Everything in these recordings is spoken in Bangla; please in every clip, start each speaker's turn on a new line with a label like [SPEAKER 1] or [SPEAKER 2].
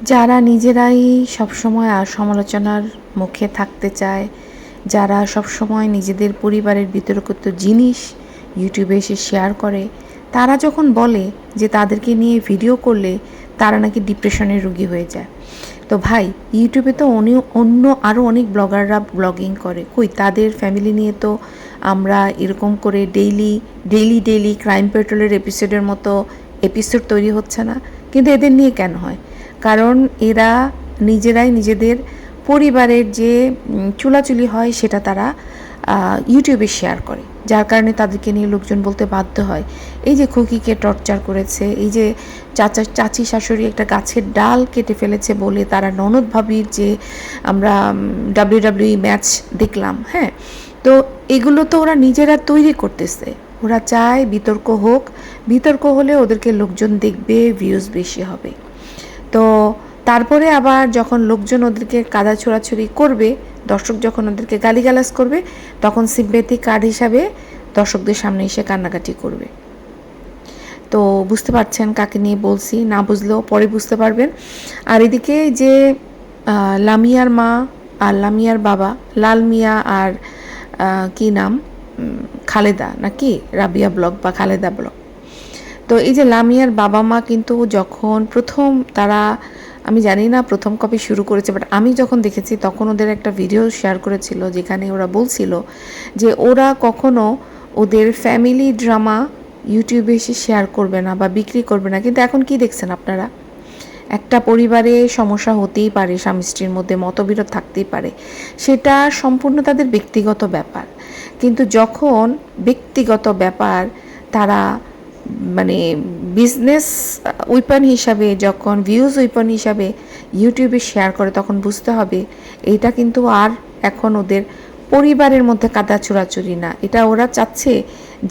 [SPEAKER 1] যারা নিজেরাই সবসময় সমালোচনার মুখে থাকতে চায়, যারা সবসময় নিজেদের পরিবারের বিতর্কিত জিনিস ইউটিউবে এসে শেয়ার করে, তারা যখন বলে যে তাদেরকে নিয়ে ভিডিও করলে তারা নাকি ডিপ্রেশনের রোগী হয়ে যায়। তো ভাই, ইউটিউবে তো অন্য আরও অনেক ব্লগাররা ব্লগিং করে, কই তাদের ফ্যামিলি নিয়ে তো আমরা এরকম করে ডেইলি ক্রাইম পেট্রোলের এপিসোডের মতো এপিসোড তৈরি হচ্ছে না, কিন্তু এদের নিয়ে কেন হয়? কারণ এরা নিজেরাই নিজেদের পরিবারের যে চুলাচুলি হয় সেটা তারা ইউটিউবে শেয়ার করে, যার কারণে তাদেরকে নিয়ে লোকজন বলতে বাধ্য হয় এই যে খুকিকে টর্চার করেছে, এই যে চাচি শাশুড়ি একটা গাছের ডাল কেটে ফেলেছে বলে তারা ননদ ভাবির যে আমরা WWE ম্যাচ দেখলাম। হ্যাঁ, তো এগুলো তো ওরা নিজেরা তৈরি করতেছে, ওরা চায় বিতর্ক হোক, বিতর্ক হলে ওদেরকে লোকজন দেখবে, ভিউজ বেশি হবে। তো তারপরে আবার যখন লোকজন ওদেরকে কাদা ছোড়াছুড়ি করবে, দর্শক যখন ওদেরকে গালিগালাজ করবে, তখন সিম্প্যাথি কার্ড হিসাবে দর্শকদের সামনে এসে কান্নাকাটি করবে। তো বুঝতে পারছেন কাকে নিয়ে বলছি, না বুঝলেও পরে বুঝতে পারবেন। আর এদিকে যে লামিয়ার মা আর লামিয়ার বাবা, লাল মিয়া আর কি নাম, খালেদা নাকি রাবিয়া ব্লগ বা খালেদা ব্লগ। তো এই যে লামিয়ার বাবা মা কিন্তু যখন প্রথম তারা, আমি জানি না প্রথম কপি শুরু করেছে, বাট আমি যখন দেখেছি তখন ওদের একটা ভিডিও শেয়ার করেছিল যেখানে ওরা বলছিল যে ওরা কখনো ওদের ফ্যামিলি ড্রামা ইউটিউবে এসে শেয়ার করবে না বা বিক্রি করবে না। কিন্তু এখন কি দেখছেন আপনারা? একটা পরিবারে সমস্যা হতেই পারে, স্বামী স্ত্রীর মধ্যে মতবিরোধ থাকতেই পারে, সেটা সম্পূর্ণ তাদের ব্যক্তিগত ব্যাপার। কিন্তু যখন ব্যক্তিগত ব্যাপার তারা মানে বিজনেস উইপন হিসাবে, যখন ভিউজ উইপন হিসাবে ইউটিউবে শেয়ার করে, তখন বুঝতে হবে এইটা কিন্তু আর এখন ওদের পরিবারের মধ্যে কাদা ছোড়াছুড়ি না, এটা ওরা চাচ্ছে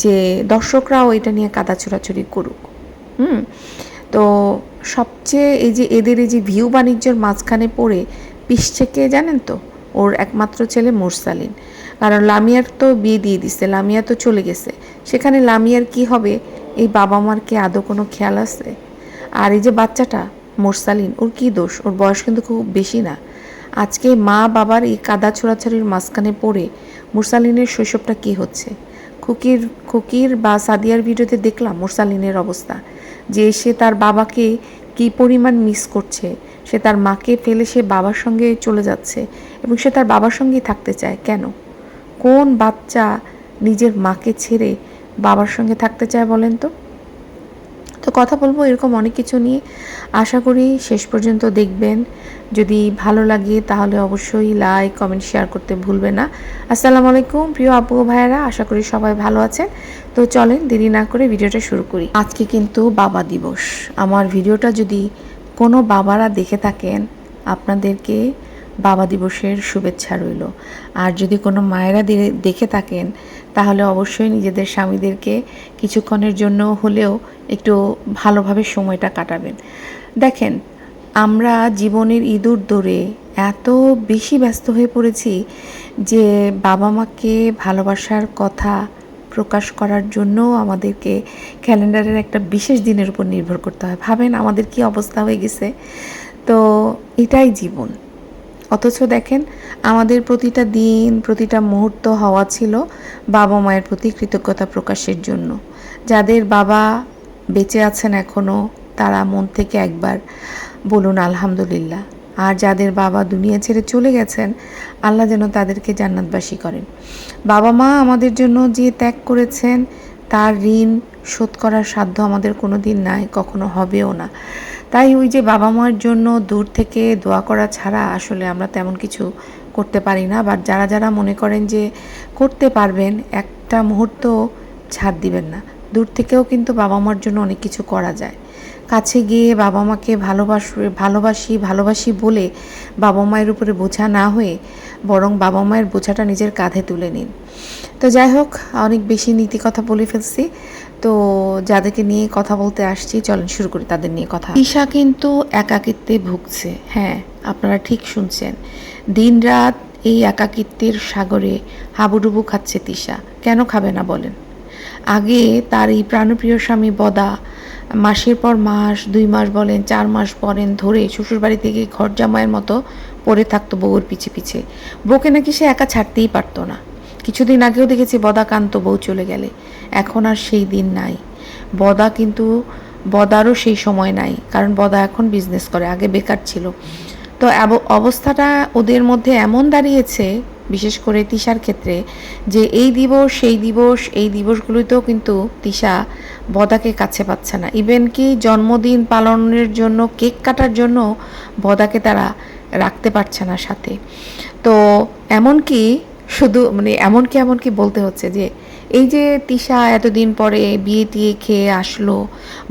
[SPEAKER 1] যে দর্শকরাও এটা নিয়ে কাদা ছোড়াছুড়ি করুক। তো সবচেয়ে এই যে এদের এই যে ভিউ বাণিজ্যর মাঝখানে পড়ে পিষছে কে জানেন তো? ওর একমাত্র ছেলে মুরসালিন। কারণ লামিয়ার তো বিয়ে দিয়ে দিছে, লামিয়া তো চলে গেছে, সেখানে লামিয়ার কি হবে এই বাবা মার কি আদৌ কোনো খেয়াল আছে? আর এই যে বাচ্চাটা মুরসালিন, ওর কি দোষ? ওর বয়স কিন্তু খুব বেশি না। আজকে মা বাবার এই কাদা ছোড়াছাড়ির মাঝখানে পড়ে মুরসালিনের শৈশবটা কি হচ্ছে? খুকির বা সাদিয়ার ভিডিওতে দেখলাম মুরসালিনের অবস্থা, যে সে তার বাবাকে কি পরিমাণ মিস করছে, সে তার মাকে ফেলে সে বাবার সঙ্গে চলে যাচ্ছে এবং সে তার বাবার সঙ্গেই থাকতে চায়। কেন? কোন বাচ্চা নিজের মাকে ছেড়ে বাবার সঙ্গে থাকতে চায় বলেন তো? তো কথা বলবো এরকম অনেক কিছু নিয়ে, আশা করি শেষ পর্যন্ত দেখবেন। যদি ভালো লাগে তাহলে অবশ্যই লাইক কমেন্ট শেয়ার করতে ভুলবেন না। আসসালামু আলাইকুম প্রিয় আপু ভাইয়েরা, আশা করি সবাই ভালো আছেন। তো চলেন দেরি না করে ভিডিওটা শুরু করি। আজকে কিন্তু বাবা দিবস। আমার ভিডিওটা যদি কোনো বাবারা দেখে থাকেন, আপনাদেরকে বাবা দিবসের শুভেচ্ছা রইল। আর যদি কোনো মায়েরা দেখে থাকেন, তাহলে অবশ্যই নিজেদের স্বামীদেরকে কিছুক্ষণের জন্য হলেও একটু ভালোভাবে সময়টা কাটাবেন। দেখেন, আমরা জীবনের ইঁদুর দৌড়ে এত বেশি ব্যস্ত হয়ে পড়েছি যে বাবা মাকে ভালোবাসার কথা প্রকাশ করার জন্য আমাদেরকে ক্যালেন্ডারের একটা বিশেষ দিনের উপর নির্ভর করতে হয়। ভাবেন আমাদের কি অবস্থা হয়ে গেছে। তো এটাই জীবন। অথচ দেখেন, আমাদের প্রতিটা দিন প্রতিটা মুহূর্ত হওয়া ছিল বাবা মায়ের প্রতি কৃতজ্ঞতা প্রকাশের জন্য। যাদের বাবা বেঁচে আছেন এখনও, তারা মন থেকে একবার বলুন আলহামদুলিল্লাহ। আর যাদের বাবা দুনিয়া ছেড়ে চলে গেছেন, আল্লাহ যেন তাদেরকে জান্নাতবাসী করেন। বাবা মা আমাদের জন্য যে ত্যাগ করেছেন, তার ঋণ শোধ করার সাধ্য আমাদের কোনো দিন নাই, কখনো হবেও না। তাই ওই যে বাবা মার জন্য দূর থেকে দোয়া করা ছাড়া আসলে আমরা তেমন কিছু করতে পারি না। বাট যারা যারা মনে করেন যে করতে পারবেন, একটা মুহূর্ত ছাড় দিবেন না। দূর থেকেও কিন্তু বাবা মার জন্য অনেক কিছু করা যায়। কাছে গিয়ে বাবা মাকে ভালোবাসি বলে বাবা মায়ের উপরে বোঝা না হয়ে বরং বাবা মায়ের বোঝাটা নিজের কাঁধে তুলে নিন। তো যাই হোক, অনেক বেশি নীতি কথা বলে ফেলছি। তো যাদেরকে নিয়ে কথা বলতে আসছি, চলেন শুরু করি তাদের নিয়ে কথা। তিশা কিন্তু একাকিত্বে ভুগছে। হ্যাঁ, আপনারা ঠিক শুনছেন, দিনরাত এই একাকিত্বের সাগরে হাবুডুবু খাচ্ছে তিশা। কেন খাবে না বলেন? আগে তার এই প্রাণপ্রিয় স্বামী বদা মাসের পর মাস, 2 মাস বলেন, 4 মাস বলেন ধরে শ্বশুরবাড়ি থেকে ঘর জামাইয়ের মতো পড়ে থাকতো বউয়ের পিছে পিছে। বউকে নাকি সে একা ছাড়তেই পারতো না। কিছুদিন আগেও দেখেছি বদা কাঁদতো বউ চলে গেলে। এখন আর সেই দিন নাই। বদা কিন্তু বদারও সেই সময় নাই, কারণ বদা এখন বিজনেস করে, আগে বেকার ছিল। তো অবস্থাটা ওদের মধ্যে এমন দাঁড়িয়েছে, বিশেষ করে তিশার ক্ষেত্রে, যে এই দিবস সেই দিবস, এই দিবসগুলোতেও কিন্তু তিশা বদাকে কাছে পাচ্ছে না। ইভেন কি জন্মদিন পালনের জন্য, কেক কাটার জন্য বদাকে তারা রাখতে পারছে না সাথে। তো এমনকি শুধু মানে এমনকি বলতে হচ্ছে যে এই যে তিশা এতদিন পরে বিয়ে টিয়ে খেয়ে আসলো,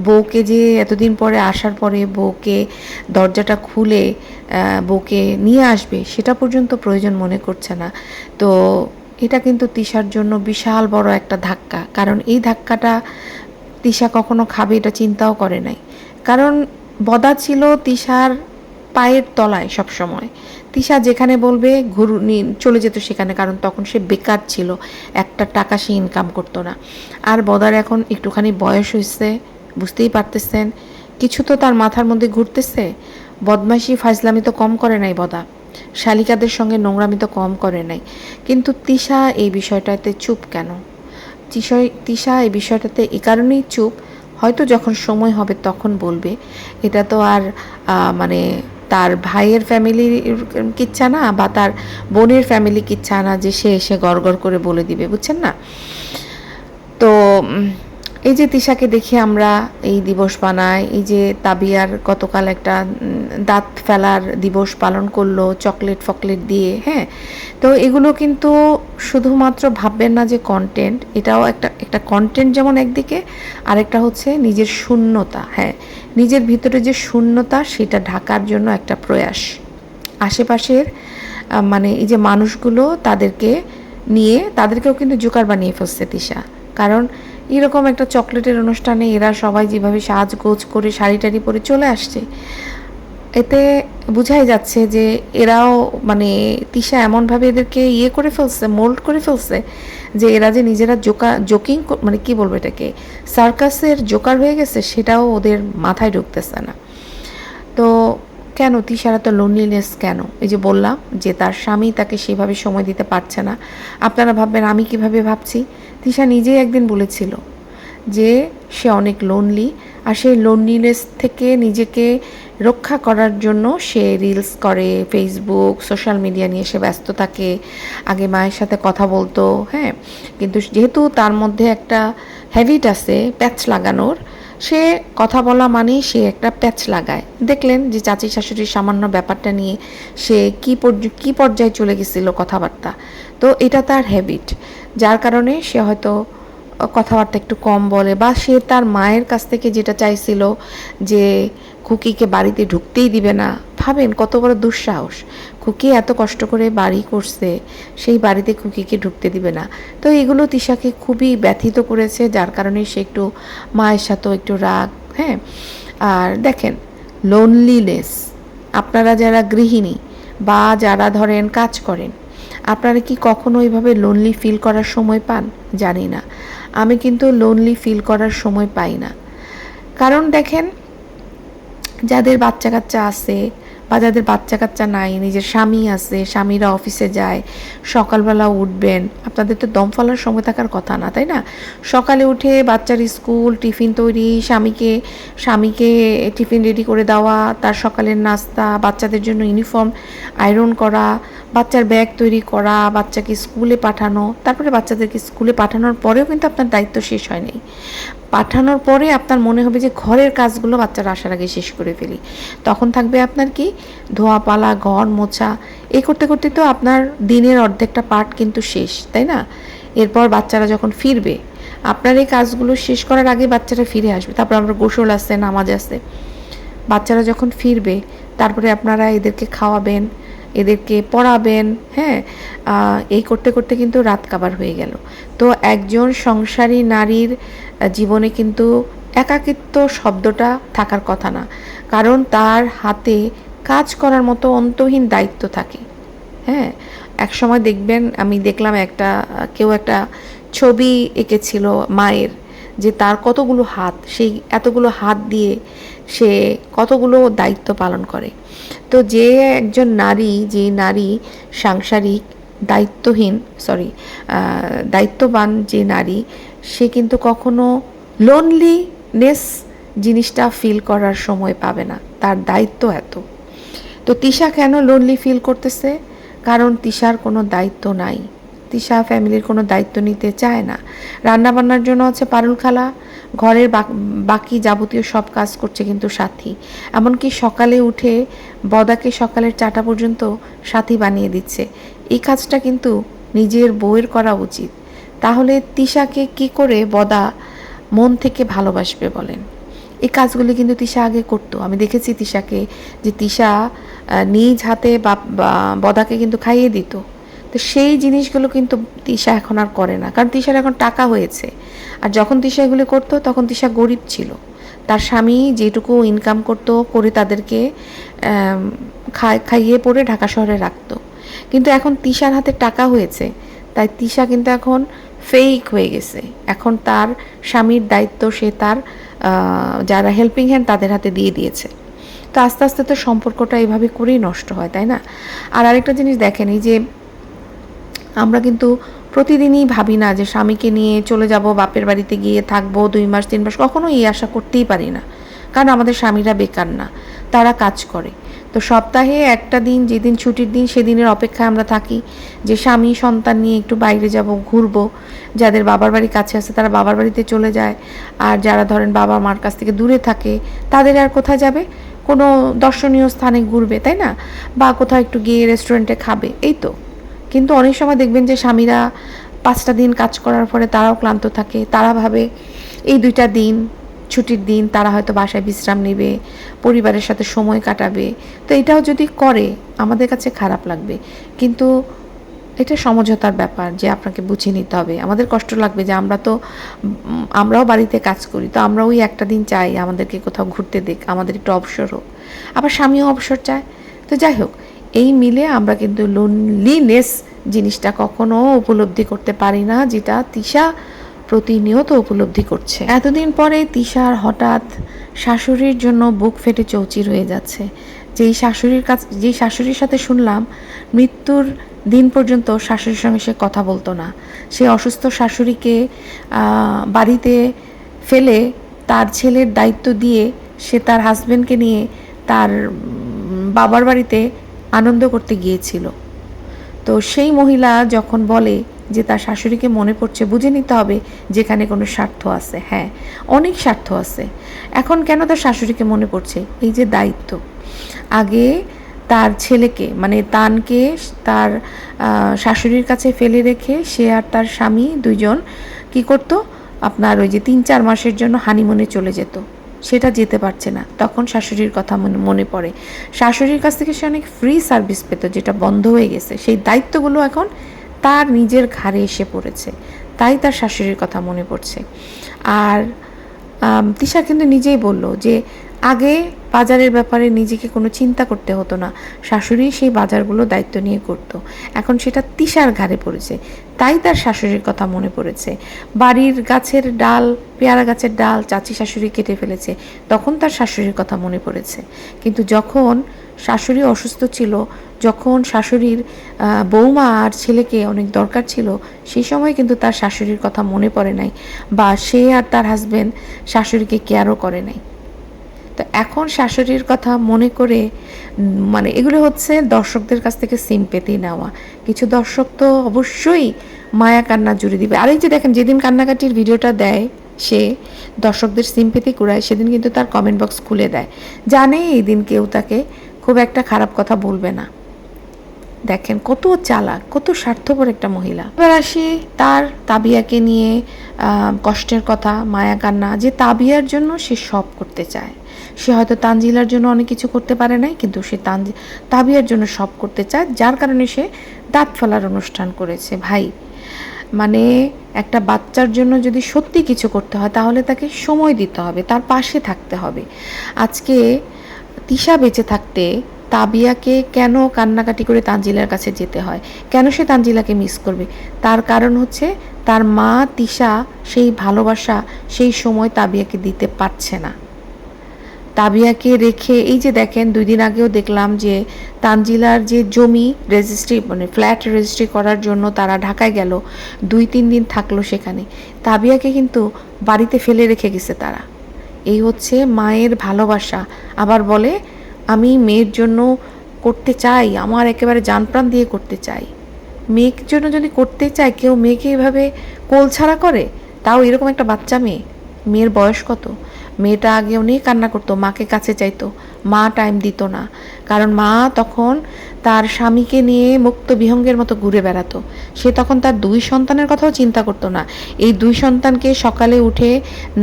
[SPEAKER 1] বউকে যে এতদিন পরে আসার পরে বউকে দরজাটা খুলে বউকে নিয়ে আসবে সেটা পর্যন্ত প্রয়োজন মনে করছে না। তো এটা কিন্তু তিশার জন্য বিশাল বড় একটা ধাক্কা, কারণ এই ধাক্কাটা তিশা কখনো খাবে এটা চিন্তাও করে নাই। কারণ বদা ছিল তিশার পায়ের তলায় সব সময়। তিশা যেখানে বলবে চলে যেত সেখানে, কারণ তখন সে বেকার ছিল, একটা টাকা সে ইনকাম করতো না। আর বদার এখন একটুখানি বয়স হয়েছে, বুঝতেই পারতেছেন, কিছু তো তার মাথার মধ্যে ঘুরতেছে। বদমাইশি ফাজলামি তো কম করে নাই বদা, শালিকাদের সঙ্গে নোংরামি তো কম করে নাই। কিন্তু তিশা এই বিষয়টাতে চুপ কেন? তিশা এই বিষয়টাতে এই কারণেই চুপ, হয়তো যখন সময় হবে তখন বলবে। এটা তো আর মানে তার ভাইয়ের ফ্যামিলির কিচ্ছা না, বা তার বোনের ফ্যামিলি কিচ্ছা না যে সে এসে গড় করে বলে দিবে, বুঝছেন না? তো এই যে তিশাকে দেখে আমরা এই দিবস বানাই, এই যে তাবিয়ার গতকাল একটা দাঁত ফেলার দিবস পালন করলো চকলেট ফকলেট দিয়ে, হ্যাঁ। তো এগুলো কিন্তু শুধুমাত্র ভাববেন না যে কন্টেন্ট, এটাও একটা কন্টেন্ট যেমন একদিকে, আরেকটা হচ্ছে নিজের শূন্যতা, হ্যাঁ, নিজের ভিতরে যে শূন্যতা সেটা ঢাকার জন্য একটা প্রয়াস। আশেপাশের মানে এই যে মানুষগুলো তাদেরকেও কিন্তু জোকার বানিয়ে ফেলছে তিশা। কারণ এরকম একটা চকলেটের অনুষ্ঠানে এরা সবাই যেভাবে সাজগোজ করে শাড়ি টাড়ি পরে চলে আসছে, এতে বোঝাই যাচ্ছে যে এরাও মানে তিশা এমনভাবে এদেরকে করে ফেলছে, মোল্ড করে ফেলছে, যে এরা যে নিজেরা জোকিং মানে কি বলবো এটাকে, সার্কাসের জোকার হয়ে গেছে, সেটাও ওদের মাথায় ঢুকতেছে না। তো কেন তিশার এত লোনলিনেস কেন? এই যে বললাম যে তার স্বামী তাকে সেভাবে সময় দিতে পারছে না। আপনারা ভাববেন আমি কিভাবে ভাবছি? তিশা নিজেই একদিন বলেছিল যে সে অনেক লোনলি, আর সেই লোনলিনেস থেকে নিজেকে রক্ষা করার জন্য সে রিলস করে, ফেসবুক সোশ্যাল মিডিয়া নিয়ে সে ব্যস্ত থাকে। আগে মায়ের সাথে কথা বলতো, হ্যাঁ, কিন্তু যেহেতু তার মধ্যে একটা হ্যাবিট আছে প্যাচ লাগানোর, সে কথা বলা মানেই সে একটা প্যাচ লাগায়। দেখলেন যে চাচি শাশুড়ির সামান্য ব্যাপারটা নিয়ে সে কী পর্যায়ে চলে গেছিল কথাবার্তা। তো এটা তার হ্যাবিট, যার কারণে সে হয়তো কথাবার্তা একটু কম বলে, বা সে তার মায়ের কাছ থেকে যেটা চাইছিল যে খুকিকে বাড়িতে ঢুকতেই দিবে না। ভাবেন কত বড় দুঃসাহস! খুকি এত কষ্ট করে বাড়ি করছে, সেই বাড়িতে খুকিকে ঢুকতে দিবে না। তো এগুলো তিশাকে খুবই ব্যথিত করেছে, যার কারণে সে একটু মায়ের সাথেও একটু রাগ, হ্যাঁ। আর দেখেন, লোনলিনেস, আপনারা যারা গৃহিণী বা যারা ধরেন কাজ করেন, আপনারা কি কখনো এইভাবে লোনলি ফিল করার সময় পান? জানি না, আমি কিন্তু লোনলি ফিল করার সময় পাই না। কারণ দেখেন, যাদের বাচ্চা কাচ্চা আছে বা যাদের বাচ্চা কাচ্চা নাই, নিজের স্বামী আছে, স্বামীরা অফিসে যায়, সকালবেলা উঠবেন, আপনাদের তো দম ফেলার সময় থাকার কথা না, তাই না? সকালে উঠে বাচ্চার স্কুল টিফিন তৈরি, স্বামীকে টিফিন রেডি করে দেওয়া, তার সকালের নাস্তা, বাচ্চাদের জন্য ইউনিফর্ম আয়রন করা, বাচ্চার ব্যাগ তৈরি করা, বাচ্চাকে স্কুলে পাঠানো, তারপরে বাচ্চাদেরকে স্কুলে পাঠানোর পরেও কিন্তু আপনার দায়িত্ব শেষ হয়নি। পাঠানোর পরে আপনার মনে হবে যে ঘরের কাজগুলো বাচ্চারা আসার আগে শেষ করে ফেলি। তখন থাকবে আপনার কি, ধোয়া পালা, ঘর মোছা, এই করতে করতে তো আপনার দিনের অর্ধেকটা পার্ট কিন্তু শেষ, তাই না? এরপর বাচ্চারা যখন ফিরবে, আপনার এই কাজগুলো শেষ করার আগে বাচ্চারা ফিরে আসবে, তারপর আমরা গোসল আছে, নামাজ আছে। বাচ্চারা যখন ফিরবে, তারপরে আপনারা এদেরকে খাওয়াবেন, এদেরকে পড়াবেন, হ্যাঁ। এই করতে করতে কিন্তু রাত কাবার হয়ে গেল। তো একজন সংসারী নারীর জীবনে কিন্তু একাকিত্ব শব্দটা থাকার কথা না, কারণ তার হাতে কাজ করার মতো অন্তহীন দায়িত্ব থাকে, হ্যাঁ। এক সময় দেখবেন, আমি দেখলাম কেউ একটা ছবি এঁকেছিল মায়ের, যে তার কতগুলো হাত, সেই এতগুলো হাত দিয়ে সে কতগুলো দায়িত্ব পালন করে। তো যে একজন নারী, যে নারী সাংসারিক দায়িত্ববান যে নারী, সে কিন্তু কখনো লোনলিনেস জিনিসটা ফিল করার সময় পাবে না, তার দায়িত্ব এত। তো তিশা কেন লোনলি ফিল করতেছে? কারণ তিশার কোনো দায়িত্ব নাই। তিশা ফ্যামিলির কোনো দায়িত্ব নিতে চায় না। রান্নাবান্নার জন্য আছে পারুল খালা, ঘরের বাকি যাবতীয় সব কাজ করছে কিন্তু সাথী। এমনকি সকালে উঠে বদাকে সকালের চাটা পর্যন্ত সাথী বানিয়ে দিচ্ছে। এই কাজটা কিন্তু নিজের বউয়ের করা উচিত। তাহলে তিশাকে কি করে বদা মন থেকে ভালোবাসবে বলেন? এই কাজগুলি কিন্তু তিশা আগে করতো। আমি দেখেছি তিশাকে, যে তিশা নিজ হাতে বদাকে কিন্তু খাইয়ে দিত। তো সেই জিনিসগুলো কিন্তু তিশা এখন আর করে না, কারণ তিশার এখন টাকা হয়েছে। আর যখন তিশা এগুলি করতো তখন তিশা গরিব ছিল। তার স্বামী যেটুকু ইনকাম করতো করে তাদেরকে খাইয়ে পরে ঢাকা শহরে রাখতো। কিন্তু এখন তিশার হাতে টাকা হয়েছে, তাই তিশা কিন্তু এখন ফেক হয়ে গেছে। এখন তার স্বামীর দায়িত্ব সে তার যারা হেল্পিং হ্যান্ড তাদের হাতে দিয়ে দিয়েছে। তো আস্তে আস্তে তো সম্পর্কটা এভাবে করেই নষ্ট হয়, তাই না? আর আরেকটা জিনিস দেখেন, এই যে আমরা কিন্তু প্রতিদিনই ভাবি না যে স্বামীকে নিয়ে চলে যাব বাপের বাড়িতে, গিয়ে থাকবো 2 মাস 3 মাস, কখনো এই আশা করতেই পারি না। কারণ আমাদের স্বামীরা বেকার না, তারা কাজ করে। তো সপ্তাহে একটা দিন, যেদিন ছুটির দিন, সেদিনের অপেক্ষায় আমরা থাকি যে স্বামী সন্তান নিয়ে একটু বাইরে যাব, ঘুরবো। যাদের বাবার বাড়ি কাছে আছে তারা বাবার বাড়িতে চলে যায়, আর যারা ধরেন বাবা মার কাছ থেকে দূরে থাকে তাদের আর কোথায় যাবে? কোনো দর্শনীয় স্থানে ঘুরবে, তাই না? বা কোথাও একটু গিয়ে রেস্টুরেন্টে খাবে, এই তো। কিন্তু অনেক সময় দেখবেন যে স্বামীরা 5টা দিন কাজ করার পরে তারাও ক্লান্ত থাকে। তারা ভাবে এই 2টা দিন ছুটির দিন তারা হয়তো বাসায় বিশ্রাম নেবে, পরিবারের সাথে সময় কাটাবে। তো এটাও যদি করে আমাদের কাছে খারাপ লাগবে, কিন্তু এটা সমঝোতার ব্যাপার, যে আপনাকে বুঝিয়ে নিতে হবে। আমাদের কষ্ট লাগবে যে আমরাও বাড়িতে কাজ করি, তো আমরা ওই একটা দিন চাই আমাদেরকে কোথাও ঘুরতে দিক, আমাদের একটু অবসর হোক। আবার স্বামীও অবসর চায়। তো যাই হোক, এই মিলে আমরা কিন্তু লোনলিনেস জিনিসটা কখনো উপলব্ধি করতে পারি না, যেটা তিশা প্রতিনিয়ত উপলব্ধি করছে। এতদিন পরে তিশার হঠাৎ শাশুড়ির জন্য বুক ফেটে চৌচির হয়ে যাচ্ছে। যেই শাশুড়ির সাথে শুনলাম মৃত্যুর দিন পর্যন্ত শাশুড়ির সঙ্গে সে কথা বলতো না। সে অসুস্থ শাশুড়িকে বাড়িতে ফেলে তার ছেলের দায়িত্ব দিয়ে সে তার হাজবেন্ডকে নিয়ে তার বাবার বাড়িতে আনন্দ করতে গিয়েছিল। তো সেই মহিলা যখন বলে যে তার শাশুড়িকে মনে পড়ছে, বুঝে নিতে হবে যেখানে কোনো স্বার্থ আছে। হ্যাঁ, অনেক স্বার্থ আছে। এখন কেন তার শাশুড়িকে মনে পড়ছে? এই যে দায়িত্ব। আগে তার ছেলেকে, মানে তানকে তার শাশুড়ির কাছে ফেলে রেখে সে আর তার স্বামী দুইজন কি করতো, আপনার ওই যে 3-4 মাসের জন্য হানিমুনে চলে যেত। সেটা যেতে পারছে না, তখন শাশুড়ির কথা মনে পড়ে। শাশুড়ির কাছ থেকে সে অনেক ফ্রি সার্ভিস পেত, যেটা বন্ধ হয়ে গেছে। সেই দায়িত্বগুলো এখন তার নিজের ঘাড়ে এসে পড়েছে, তাই তার শাশুড়ির কথা মনে পড়ছে। আর তিশা কিন্তু নিজেই বলল যে আগে বাজারের ব্যাপারে নিজেকে কোনো চিন্তা করতে হতো না, শাশুড়ি সেই বাজারগুলো দায়িত্ব নিয়ে করত। এখন সেটা তিশার ঘাড়ে পড়েছে, তাই তার শাশুড়ির কথা মনে পড়েছে। বাড়ির গাছের ডাল, পেয়ারা গাছের ডাল চাচি শাশুড়ি কেটে ফেলেছে, তখন তার শাশুড়ির কথা মনে পড়েছে। কিন্তু যখন শাশুড়ি অসুস্থ ছিল, যখন শাশুড়ির বৌমা আর ছেলেকে অনেক দরকার ছিল, সেই সময় কিন্তু তার শাশুড়ির কথা মনে পড়ে নাই, বা সে আর তার হাজবেন্ড শাশুড়িকে কেয়ারও করে নাই। তো এখন শাশুড়ির কথা মনে করে, মানে এগুলো হচ্ছে দর্শকদের কাছ থেকে সিম্পেথি নেওয়া। কিছু দর্শক তো অবশ্যই মায়া কান্না জুড়ে দিবে। আর এই যে দেখেন, যেদিন কান্নাকাটির ভিডিওটা দেয় সে দর্শকদের সিম্পেথি কুড়ায়, সেদিন কিন্তু তার কমেন্ট বক্স খুলে দেয়, জানে এই দিন কেউ তাকে খুব একটা খারাপ কথা বলবে না। দেখেন কত চালাক, কত স্বার্থপর একটা মহিলা। এবার আসি তার তাবিয়াকে নিয়ে কষ্টের কথা, মায়া কান্না। যে তাবিয়ার জন্য সে সব করতে চায়। সে হয়তো তানজিলার জন্য অনেক কিছু করতে পারে নাই, কিন্তু সে তাবিয়ার জন্য সব করতে চায়, যার কারণে সে দাঁত ফেলার অনুষ্ঠান করেছে। ভাই, মানে একটা বাচ্চার জন্য যদি সত্যি কিছু করতে হয় তাহলে তাকে সময় দিতে হবে, তার পাশে থাকতে হবে। আজকে তিশা বেঁচে থাকতে তাবিয়াকে কেন কান্নাকাটি করে তানজিলার কাছে যেতে হয়, কেন সে তানজিলাকে মিস করবে? তার কারণ হচ্ছে তার মা তিশা সেই ভালোবাসা সেই সময় তাবিয়াকে দিতে পারছে না। তাবিয়াকে রেখে এই যে দেখেন 2 দিন আগেও দেখলাম যে তানজিলার যে জমি রেজিস্ট্রি মানে ফ্ল্যাট রেজিস্ট্রি করার জন্য তারা ঢাকায় গেল, 2-3 দিন থাকলো সেখানে। তাবিয়াকে কিন্তু বাড়িতে ফেলে রেখে গেছে তারা। এই হচ্ছে মায়ের ভালোবাসা। আবার বলে আমি মেয়ের জন্য করতে চাই, আমার একেবারে জানপ্রাণ দিয়ে করতে চাই। মেয়ের জন্য যদি করতে চায় কেউ, মেয়েকে এভাবে কোল ছাড়া করে, তাও এরকম একটা বাচ্চা মেয়ে। মেয়ের বয়স কত? মেয়েটা আগে অনেক কান্না করতো, মাকে কাছে চাইতো, মা টাইম দিত না। কারণ মা তখন তার স্বামীকে নিয়ে মুক্ত বিহঙ্গের মতো ঘুরে বেড়াতো। সে তখন তার 2 সন্তানের কথাও চিন্তা করতো না। এই 2 সন্তানকে সকালে উঠে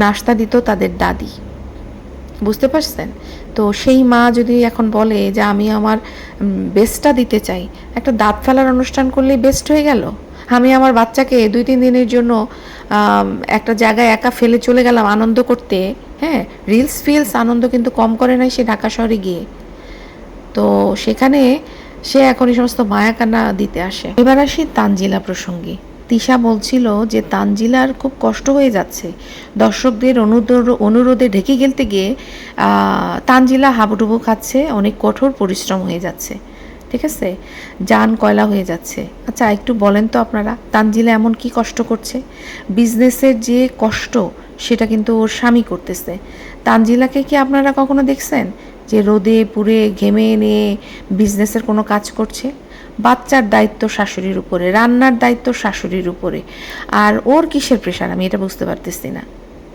[SPEAKER 1] নাস্তা দিত তাদের দাদি। বুঝতে পারছেন? তো সেই মা যদি এখন বলে যে আমি আমার বেস্টটা দিতে চাই, একটা দাঁত ফেলার অনুষ্ঠান করলেই বেস্ট হয়ে গেল? আমি আমার বাচ্চাকে 2-3 দিনের জন্য একটা জায়গায় একা ফেলে চলে গেলাম আনন্দ করতে। হ্যাঁ, রিলস ফিলস আনন্দ কিন্তু কম করে নাই সে ঢাকা শহরে গিয়ে। তো সেখানে সে এখন এই সমস্ত মায়াকান্না দিতে আসে। এবার আসি তানজিলা প্রসঙ্গে। তিশা বলছিল যে তানজিলার খুব কষ্ট হয়ে যাচ্ছে, দর্শকদের অনুরোধে ঢেকে গেলতে গিয়ে তানজিলা হাবুডুবু খাচ্ছে, অনেক কঠোর পরিশ্রম হয়ে যাচ্ছে, ঠিক আছে, জান কয়লা হয়ে যাচ্ছে। আচ্ছা একটু বলেন তো আপনারা, তানজিলা এমন কি কষ্ট করছে? বিজনেসের যে কষ্ট সেটা কিন্তু ওর স্বামী করতেছে। তানজিলাকে কি আপনারা কখনো দেখছেন যে রোদে পুড়ে ঘেমে নিয়ে বিজনেসের কোনো কাজ করছে? বাচ্চার দায়িত্ব শাশুড়ির উপরে, রান্নার দায়িত্ব শাশুড়ির উপরে, আর ওর কিসের প্রেশার আমি এটা বুঝতে পারতেছি না।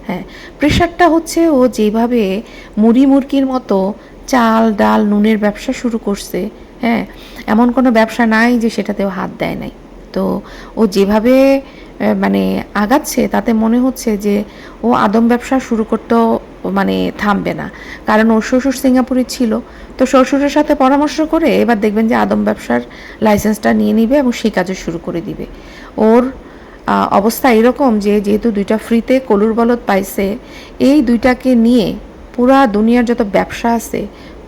[SPEAKER 1] হ্যাঁ, প্রেশারটা হচ্ছে ও যেভাবে মুড়ি মুরগির মতো চাল ডাল নুনের ব্যবসা শুরু করছে, হ্যাঁ, এমন কোনো ব্যবসা নাই যে সেটাতেও হাত দেয় নাই। তো ও যেভাবে মানে আগাচ্ছে তাতে মনে হচ্ছে যে ও আদম ব্যবসা শুরু করতেও মানে থামবে না। কারণ ওর শ্বশুর সিঙ্গাপুরে ছিল, তো শ্বশুরের সাথে পরামর্শ করে এবার দেখবেন যে আদম ব্যবসার লাইসেন্সটা নিয়ে নিবে এবং সেই কাজও শুরু করে দিবে। ওর অবস্থা এরকম যে যেহেতু 2টা ফ্রিতে কলুর বলদ পাইছে, এই 2টাকে নিয়ে পুরা দুনিয়ার যত ব্যবসা আছে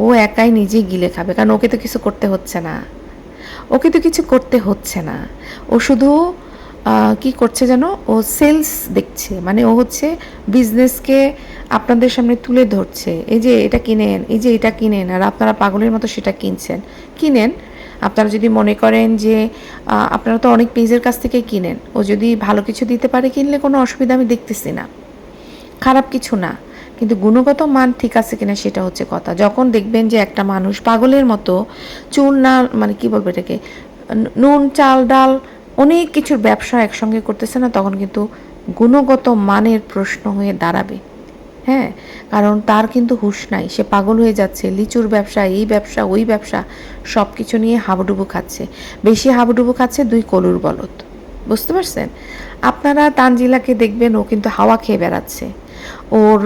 [SPEAKER 1] ও একাই নিজে গিলে খাবে। কারণ ওকে তো কিছু করতে হচ্ছে না, ওকে তো কিছু করতে হচ্ছে না। ও শুধু কি করছে যেন, ও সেলস দেখছে, মানে ও হচ্ছে বিজনেসকে আপনাদের সামনে তুলে ধরছে। এই যে এটা কিনেন, এই যে এটা কিনেন, আর আপনারা পাগলের মতো সেটা কিনছেন। কিনেন, আপনারা যদি মনে করেন যে আপনারা তো অনেক পেজের কাছ থেকে কিনেন, ও যদি ভালো কিছু দিতে পারে কিনলে কোনো অসুবিধা আমি দেখতেছি না, খারাপ কিছু না। কিন্তু গুণগত মান ঠিক আছে কিনা সেটা হচ্ছে কথা। যখন দেখবেন যে একটা মানুষ পাগলের মতো চুল না মানে কি বলবো এটাকে, নুন চাল ডাল অনেক কিছুর ব্যবসা একসঙ্গে করতেছে না, তখন কিন্তু গুণগত মানের প্রশ্ন হয়ে দাঁড়াবে। হ্যাঁ, কারণ তার কিন্তু হুঁশ নাই, সে পাগল হয়ে যাচ্ছে, লিচুর ব্যবসা, এই ব্যবসা, ওই ব্যবসা, সব কিছু নিয়ে হাবুডুবু খাচ্ছে। বেশি হাবুডুবু খাচ্ছে 2 কলুর বলদ। বুঝতে পারছেন? আপনারা তানজিলাকে দেখবেন ও কিন্তু হাওয়া খেয়ে বেড়াচ্ছে, ওর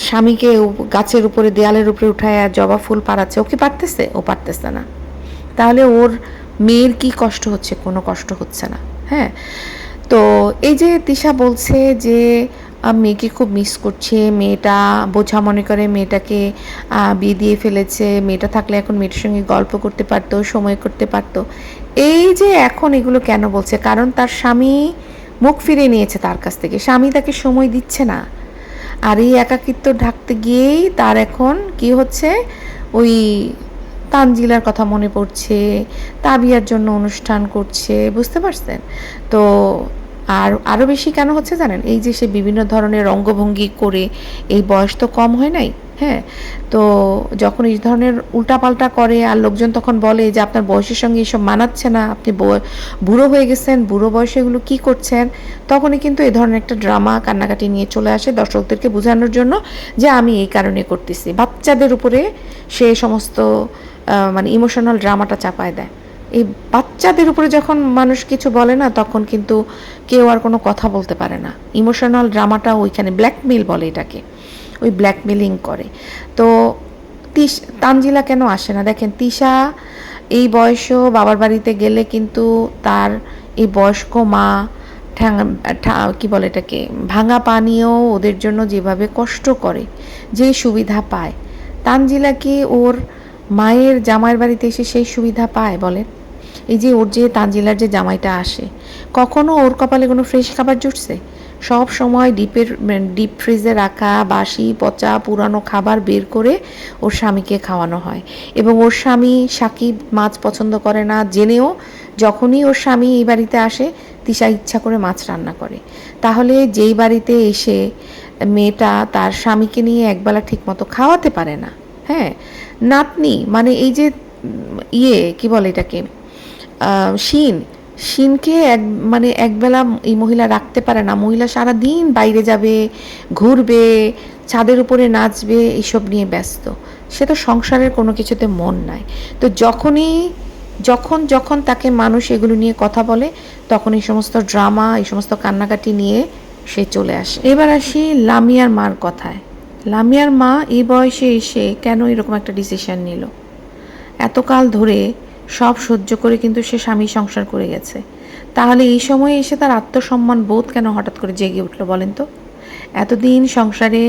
[SPEAKER 1] স্বামীকে গাছের উপরে দেয়ালের উপরে উঠায় জবা ফুল পাড়াচ্ছে। ও কি পারতেছে? ও পারতেছে না। তাহলে ওর মেয়ের কি কষ্ট হচ্ছে? কোনো কষ্ট হচ্ছে না। হ্যাঁ, তো এই যে তিশা বলছে যে মেয়েকে খুব মিস করছে, মেয়েটা বোঝা মনে করে মেয়েটাকে বিয়ে দিয়ে ফেলেছে, মেয়েটা থাকলে এখন মেয়েটার সঙ্গে গল্প করতে পারতো, সময় করতে পারতো। এই যে এখন এগুলো কেন বলছে? কারণ তার স্বামী মুখ ফিরে নিয়েছে তার কাছ থেকে, স্বামী তাকে সময় দিচ্ছে না। আর এই একাকিত্ব ঢাকতে গিয়েই তার এখন কি হচ্ছে, ওই তানজিলার কথা মনে পড়ছে, তাবিয়ার জন্য অনুষ্ঠান করছে। বুঝতে পারছেন তো? আর আরও বেশি কেন হচ্ছে জানেন? এই যে সে বিভিন্ন ধরনের অঙ্গভঙ্গি করে, এই বয়স তো কম হয় নাই। হ্যাঁ, তো যখন এই ধরনের উল্টাপাল্টা করে আর লোকজন তখন বলে যে আপনার বয়সের সঙ্গে এসব মানাচ্ছে না, আপনি বুড়ো হয়ে গেছেন, বুড়ো বয়সে এগুলো কী করছেন, তখনই কিন্তু এই ধরনের একটা ড্রামা কান্নাকাটি নিয়ে চলে আসে দর্শকদেরকে বোঝানোর জন্য যে আমি এই কারণে করতেছি। বাচ্চাদের উপরে সে সমস্ত মানে ইমোশনাল ড্রামাটা চাপায় দেয়। এই বাচ্চাদের উপরে যখন মানুষ কিছু বলে না, তখন কিন্তু কেউ আর কোনো কথা বলতে পারে না। ইমোশনাল ড্রামাটা ওইখানে ব্ল্যাকমেল বলে এটাকে, ওই ব্ল্যাকমেলিং করে। তো তানজিলা কেন আসে না? দেখেন, তিশা এই বয়সেও বাবার বাড়িতে গেলে কিন্তু তার এই বয়স্ক মা কি বলে এটাকে, ভাঙা পানিও ওদের জন্য যেভাবে কষ্ট করে, যে সুবিধা পায়, তানজিলা কি ওর মায়ের জামাইয়ের বাড়িতে এসে সেই সুবিধা পায় বলেন? এই যে ওর যে তানজিলার যে জামাইটা আসে, কখনো ওর কপালে কোনো ফ্রেশ খাবার জুটছে? সব সময় ডিপ ফ্রিজে রাখা বাসি পচা পুরানো খাবার বের করে ওর স্বামীকে খাওয়ানো হয়। এবং ওর স্বামী সাকিব মাছ পছন্দ করে না জেনেও যখনই ওর স্বামী এই বাড়িতে আসে তিশা ইচ্ছা করে মাছ রান্না করে। তাহলে যেই বাড়িতে এসে মেয়েটা তার স্বামীকে নিয়ে একবেলা ঠিকমতো খাওয়াতে পারে না, হ্যাঁ, নাতনি মানে এই যে কি বলে এটাকে, শিনকে মানে একবেলা এই মহিলা রাখতে পারে না। মহিলা সারাদিন বাইরে যাবে, ঘুরবে, ছাদের উপরে নাচবে, এইসব নিয়ে ব্যস্ত। সে তো সংসারের কোনো কিছুতে মন নাই। তো যখন তাকে মানুষ এগুলো নিয়ে কথা বলে তখন এই সমস্ত ড্রামা, এই সমস্ত কান্নাকাটি নিয়ে সে চলে আসে। এবার আসি লামিয়ার মার কথায়। লামিয়ার মা এই বয়সে এসে কেন এরকম একটা ডিসিশন নিল? এতকাল ধরে সব সহ্য করে কিন্তু সে স্বামী সংসার করে গেছে, তাহলে এই সময়ে এসে তার আত্মসম্মান বোধ কেন হঠাৎ করে জেগে উঠলো বলেন তো? এতদিন সংসারে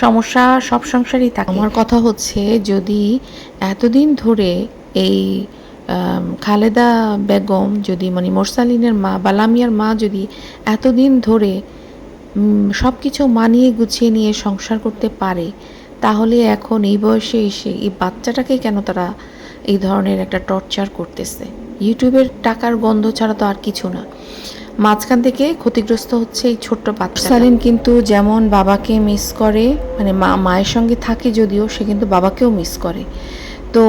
[SPEAKER 1] সমস্যা সব সংসারেই থাকে। আমার কথা হচ্ছে, যদি এতদিন ধরে এই খালেদা বেগম যদি মানে মোরসালিনের মা বা লামিয়ার মা যদি এতদিন ধরে সব কিছু মানিয়ে গুছিয়ে নিয়ে সংসার করতে পারে, তাহলে এখন এই বয়সে এসে এই বাচ্চাটাকে কেন তারা এই ধরনের একটা টর্চার করতেছে? ইউটিউবের টাকার গন্ধ ছাড়া তো আর কিছু না। মাঝখান থেকে ক্ষতিগ্রস্ত হচ্ছে এই ছোট্ট বাচ্চা। সালিন কিন্তু যেমন বাবাকে মিস করে, মানে মায়ের সঙ্গে থাকে যদিও, সে কিন্তু বাবাকেও মিস করে। তো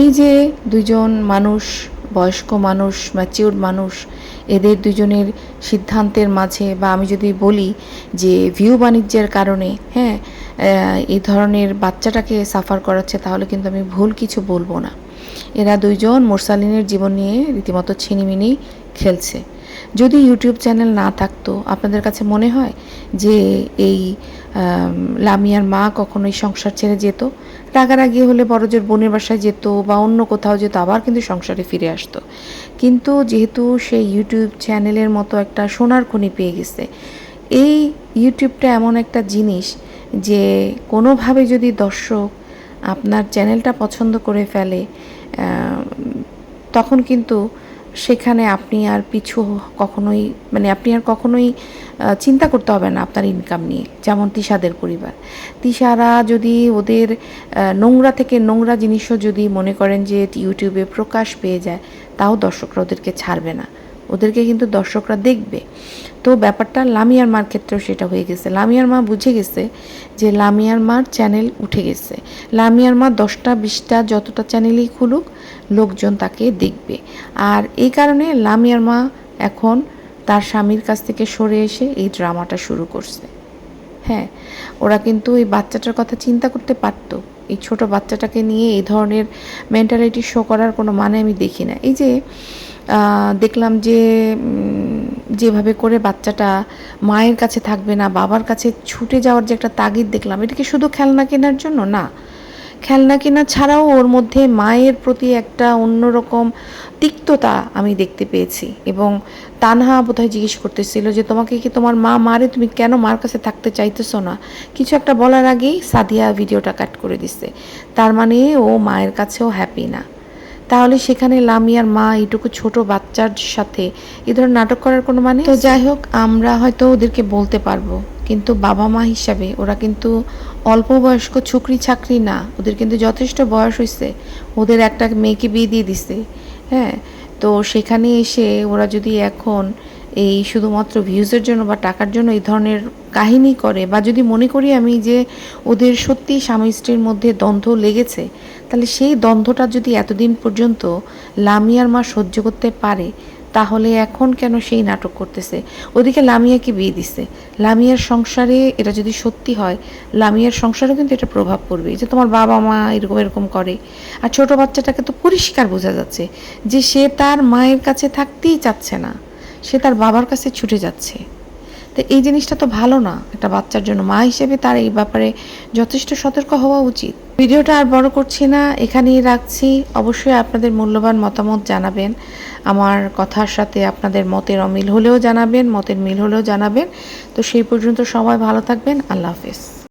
[SPEAKER 1] এই যে দুইজন মানুষ, বয়স্ক মানুষ, ম্যাচিউর মানুষ, এদের দুজনের সিদ্ধান্তের মাঝে, বা আমি যদি বলি যে ভিউ বাণিজ্যের কারণে, হ্যাঁ, এই ধরনের বাচ্চাটাকে সাফার করাচ্ছে, তাহলে কিন্তু আমি ভুল কিছু বলবো না। এরা দুইজন মোরসালিনের জীবন নিয়ে রীতিমতো ছিনিমিনি খেলছে। যদি ইউটিউব চ্যানেল না থাকতো, আপনাদের কাছে মনে হয় যে এই লামিয়ার মা কখনোই সংসার ছেড়ে যেত? রাগারাগি হলে বড়জোর বোনের বাসায় যেত বা অন্য কোথাও যেত, আবার কিন্তু সংসারে ফিরে আসতো। কিন্তু যেহেতু সে ইউটিউব চ্যানেলের মতো একটা সোনার খনি পেয়ে গেছে, এই ইউটিউবটা এমন একটা জিনিস যে কোনোভাবে যদি দর্শক আপনার চ্যানেলটা পছন্দ করে ফেলে, তখন কিন্তু সেখানে আপনি আর পিছু কখনোই, মানে আপনি আর কখনোই চিন্তা করতে হবে না আপনার ইনকাম নিয়ে। যেমন তিশাদের পরিবার, তিশারা যদি ওদের নোংরা থেকে নোংরা জিনিসও যদি মনে করেন যে ইউটিউবে প্রকাশ পেয়ে যায়, তাও দর্শকরা ওদেরকে ছাড়বে না, ওদেরকে কিন্তু দর্শকরা দেখবে। তো ব্যাপারটা লামিয়ার মার ক্ষেত্রেও সেটা হয়ে গেছে। লামিয়ার মা বুঝে গেছে যে লামিয়ার মার চ্যানেল উঠে গেছে। লামিয়ার মা 10টা 20টা যতটা চ্যানেলই খুলুক, লোকজন তাকে দেখবে। আর এই কারণে লামিয়ার মা এখন তার স্বামীর কাছ থেকে সরে এসে এই ড্রামাটা শুরু করছে। হ্যাঁ, ওরা কিন্তু এই বাচ্চাটার কথা চিন্তা করতে পারতো। এই ছোট বাচ্চাটাকে নিয়ে এই ধরনের মেন্টালিটি শো করার কোনো মানে আমি দেখি না। এই যে দেখলাম যে যেভাবে করে বাচ্চাটা মায়ের কাছে থাকবে না, বাবার কাছে ছুটে যাওয়ার যে একটা তাগিদ দেখলাম, এটা কি শুধু খেলনা কেনার জন্য? না, খেলনা কেনা ছাড়াও ওর মধ্যে মায়ের প্রতি একটা অন্যরকম তিক্ততা আমি দেখতে পেয়েছি। এবং তানহা বোধহয় জিজ্ঞেস করতেছিল যে তোমাকে কি তোমার মা মারে, তুমি কেন মার কাছে থাকতে চাইতেছো না? কিছু একটা বলার আগেই সাদিয়া ভিডিওটা কাট করে দিচ্ছে। তার মানে ও মায়ের কাছেও হ্যাপি না। তাহলে সেখানে লামিয়ার মা এইটুকু ছোট বাচ্চার সাথে এ ধরনের নাটক করার কোনো মানে? তো যাই হোক, আমরা হয়তো ওদেরকে বলতে পারবো, কিন্তু বাবা মা হিসাবে ওরা কিন্তু অল্প বয়স্ক ছুকরি ছাকরি না, ওদের কিন্তু যথেষ্ট বয়স হয়েছে, ওদের একটা মেয়েকে বিয়ে দিয়ে দিছে। হ্যাঁ, তো সেখানে এসে ওরা যদি এখন এই শুধুমাত্র ভিউজের জন্য বা টাকার জন্য এই ধরনের কাহিনী করে, বা যদি মনে করি আমি যে ওদের সত্যি স্বামী স্ত্রীর মধ্যে দ্বন্দ্ব লেগেছে, তাহলে সেই দ্বন্দ্বটা যদি এতদিন পর্যন্ত লামিয়ার মা সহ্য করতে পারে, তাহলে এখন কেন সেই নাটক করতেছে? ওদিকে লামিয়াকে বিয়ে দিছে, লামিয়ার সংসারে এটা যদি সত্যি হয়, লামিয়ার সংসারেও কিন্তু এটা প্রভাব পড়বে যে তোমার বাবা মা এরকম এরকম করে। আর ছোট বাচ্চাটাকে তো পরিষ্কার বোঝা যাচ্ছে যে সে তার মায়ের কাছে থাকতেই চাচ্ছে না, সে তার বাবার কাছে ছুটে যাচ্ছে। তো এই জিনিসটা তো ভালো না একটা বাচ্চার জন্য। মা হিসেবে তার এই ব্যাপারে যথেষ্ট সতর্ক হওয়া উচিত। ভিডিওটা আর বড় করছি না, এখানেই রাখছি। অবশ্যই আপনাদের মূল্যবান মতামত জানাবেন, আমার কথার সাথে আপনাদের মতের অমিল হলেও জানাবেন, মতের মিল হলেও জানাবেন। তো সেই পর্যন্ত সবাই ভালো থাকবেন। আল্লাহ হাফেজ।